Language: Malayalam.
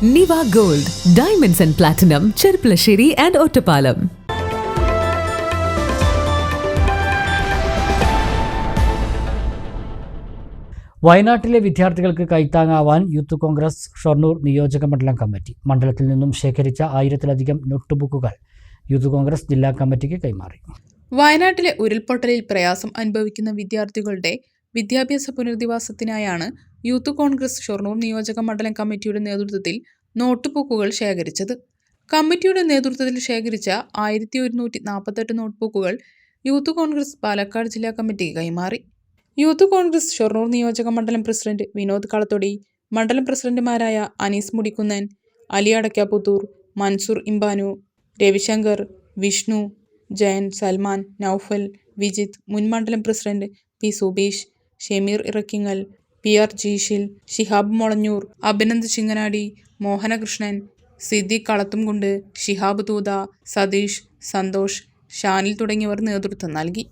Niva Gold, Diamonds and Platinum, Cherpalasheri and Ottapalam. വയനാട്ടിലെ വിദ്യാർത്ഥികൾക്ക് കൈത്താങ്ങാവാൻ യൂത്ത് കോൺഗ്രസ് ഷൊർണൂർ നിയോജക മണ്ഡലം കമ്മിറ്റി മണ്ഡലത്തിൽ നിന്നും ശേഖരിച്ച 1000-ലധികം നോട്ട് ബുക്കുകൾ യൂത്ത് കോൺഗ്രസ് ജില്ലാ കമ്മിറ്റിക്ക് കൈമാറി. വയനാട്ടിലെ ഉരുൾപൊട്ടലിൽ പ്രയാസം അനുഭവിക്കുന്ന വിദ്യാർത്ഥികളുടെ വിദ്യാഭ്യാസ പുനരധിവാസത്തിനായാണ് യൂത്ത് കോൺഗ്രസ് ഷൊർണൂർ നിയോജക മണ്ഡലം കമ്മിറ്റിയുടെ നേതൃത്വത്തിൽ നോട്ട് ബുക്കുകൾ ശേഖരിച്ചത്. കമ്മിറ്റിയുടെ നേതൃത്വത്തിൽ ശേഖരിച്ച 1148 നോട്ട് ബുക്കുകൾ യൂത്ത് കോൺഗ്രസ് പാലക്കാട് ജില്ലാ കമ്മിറ്റിക്ക് കൈമാറി. യൂത്ത് കോൺഗ്രസ് ഷൊർണൂർ നിയോജക മണ്ഡലം പ്രസിഡന്റ് വിനോദ് കളത്തൊടി, മണ്ഡലം പ്രസിഡന്റുമാരായ അനീസ് മുടിക്കുന്നൻ, അലി അടയ്ക്കാപുത്തൂർ, മൻസൂർ ഇമ്പാനു, രവിശങ്കർ, വിഷ്ണു, ജയൻ, സൽമാൻ, നൌഫൽ, വിജിത്ത്, മുൻ മണ്ഡലം president P Subeesh, Shameer Irakkingal, P R Jeeshil, Shihab Molanjoor, Abhinand Chinganadi, Mohanakrishnan, Siddique Kalathumkund, Shihab Thootha, Satheesh, Santhosh, Shanil തുടങ്ങിയവർ നേതൃത്വം നൽകി.